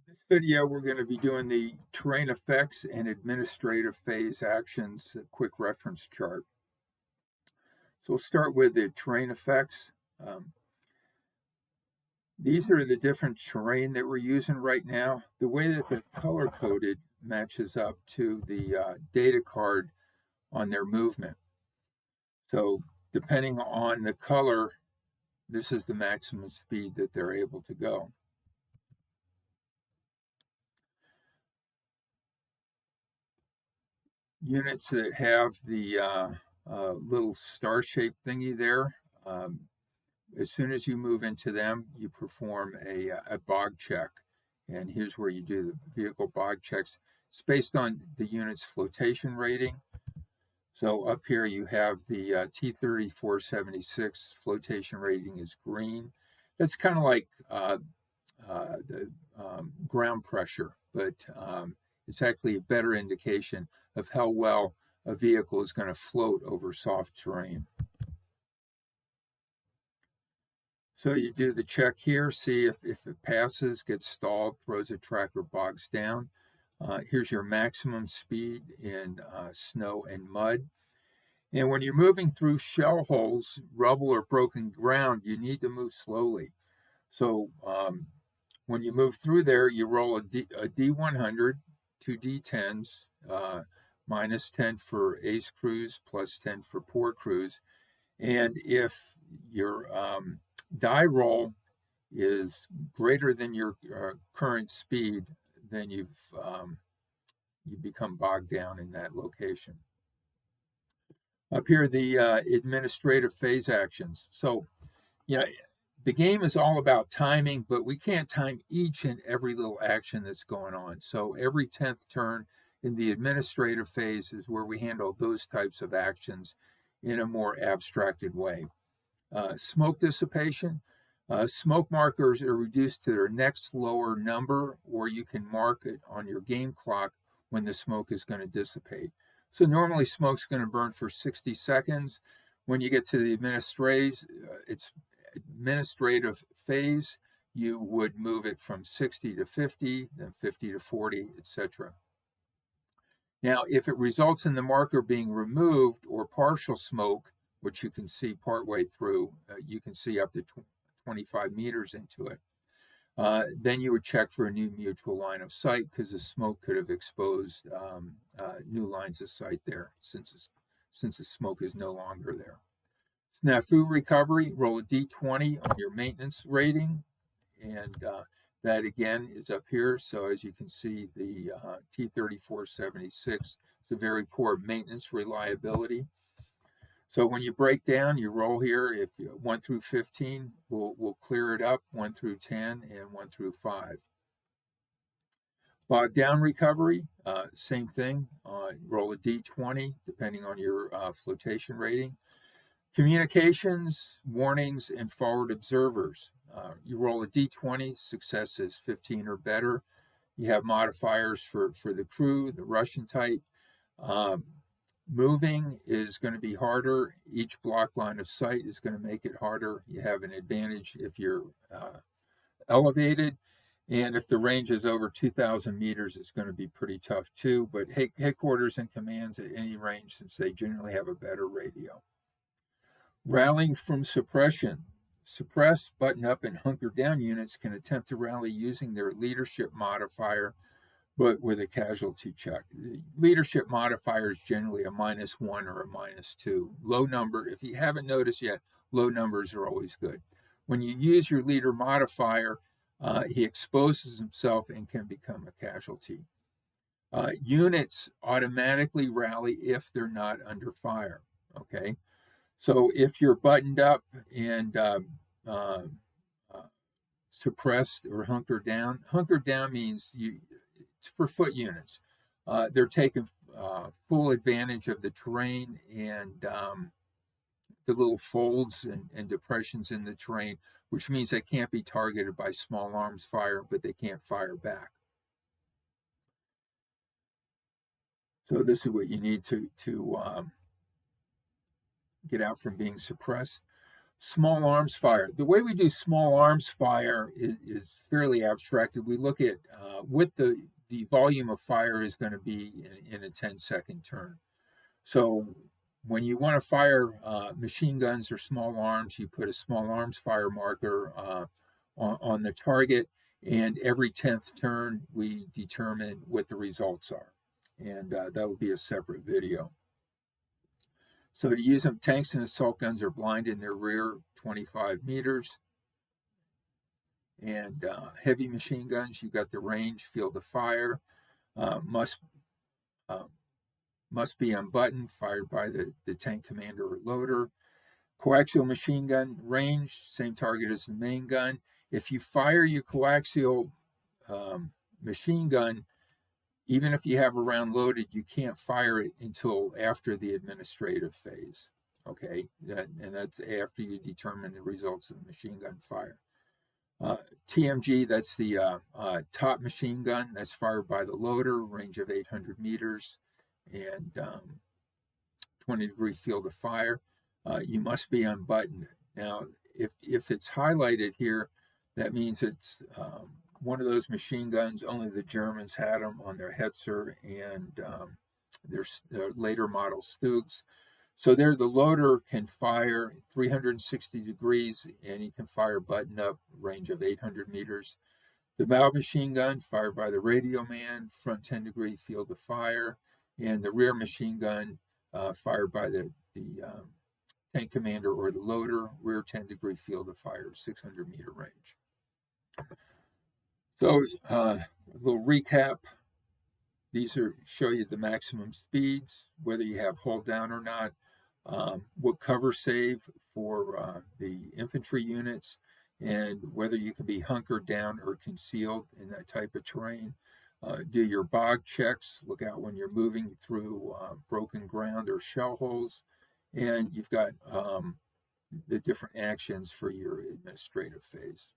In this video, we're going to be doing the terrain effects and administrative phase actions, a quick reference chart. So we'll start with the terrain effects. These are the different terrain that we're using right now. The way that they're color coded matches up to the data card on their movement. So depending on the color, this is the maximum speed that they're able to go. Units that have the little star-shaped thingy there, as soon as you move into them, you perform a bog check. And here's where you do the vehicle bog checks. It's based on the unit's flotation rating. So up here you have the T3476 flotation rating is green. That's kind of like the ground pressure, but it's actually a better indication of how well a vehicle is going to float over soft terrain. So you do the check here, see if it passes, gets stalled, throws a track, or bogs down. Here's your maximum speed in snow and mud. And when you're moving through shell holes, rubble, or broken ground, you need to move slowly. So when you move through there, you roll a D100, two D10s, minus 10 for ace cruise, plus 10 for poor cruise. And if your die roll is greater than your current speed, then you become bogged down in that location. Up here, the administrative phase actions. So, the game is all about timing, but we can't time each and every little action that's going on. So every 10th turn in the administrative phase is where we handle those types of actions in a more abstracted way. Smoke dissipation. Smoke markers are reduced to their next lower number, or you can mark it on your game clock when the smoke is going to dissipate. So normally smoke's going to burn for 60 seconds. When you get to the administrative phase, you would move it from 60 to 50, then 50 to 40, etc. Now, if it results in the marker being removed or partial smoke, which you can see partway through, you can see up to 25 meters into it, then you would check for a new mutual line of sight, because the smoke could have exposed new lines of sight there, since the smoke is no longer there. SNAFU recovery, roll a D20 on your maintenance rating, and that again is up here. So as you can see, the T3476 is a very poor maintenance reliability. So when you break down, you roll here. If 1 through 15, we'll clear it up, 1 through 10, and 1 through 5. Bogged down recovery, same thing. Roll a D20 depending on your flotation rating. Communications, warnings, and forward observers. You roll a D20, success is 15 or better. You have modifiers for the crew, the Russian type. Moving is going to be harder. Each block line of sight is going to make it harder. You have an advantage if you're elevated. And if the range is over 2,000 meters, it's going to be pretty tough too. But headquarters and commands at any range, since they generally have a better radio. Rallying from suppression. Suppress, button up, and hunker down units can attempt to rally using their leadership modifier, but with a casualty check. The leadership modifier is generally a -1 or a -2. Low number, if you haven't noticed yet, low numbers are always good. When you use your leader modifier, he exposes himself and can become a casualty. Units automatically rally if they're not under fire, okay? So if you're buttoned up and suppressed or hunkered down means it's for foot units. They're taking full advantage of the terrain and the little folds and depressions in the terrain, which means they can't be targeted by small arms fire, but they can't fire back. So this is what you need to get out from being suppressed. Small arms fire. The way we do small arms fire is fairly abstracted. We look at what the volume of fire is going to be in a 10-second turn. So when you want to fire machine guns or small arms, you put a small arms fire marker on the target, and every 10th turn we determine what the results are. And that will be a separate video. So to use them, tanks and assault guns are blind in their rear 25 meters. And heavy machine guns, you've got the range, field of fire, must be unbuttoned, fired by the tank commander or loader. Coaxial machine gun, range, same target as the main gun. If you fire your coaxial machine gun, even if you have a round loaded, you can't fire it until after the administrative phase. Okay, and that's after you determine the results of the machine gun fire. TMG, that's the top machine gun. That's fired by the loader, range of 800 meters, and 20-degree field of fire. You must be unbuttoned. Now, if it's highlighted here, that means it's one of those machine guns. Only the Germans had them on their Hetzer and their later model Stugs. So there, the loader can fire 360 degrees, and he can fire button up, range of 800 meters. The bow machine gun, fired by the radio man, front 10-degree field of fire, and the rear machine gun, fired by the tank commander or the loader, rear 10-degree field of fire, 600-meter range. So a little recap. These show you the maximum speeds, whether you have hold down or not, what cover save for the infantry units, and whether you can be hunkered down or concealed in that type of terrain. Do your bog checks, look out when you're moving through broken ground or shell holes, and you've got the different actions for your administrative phase.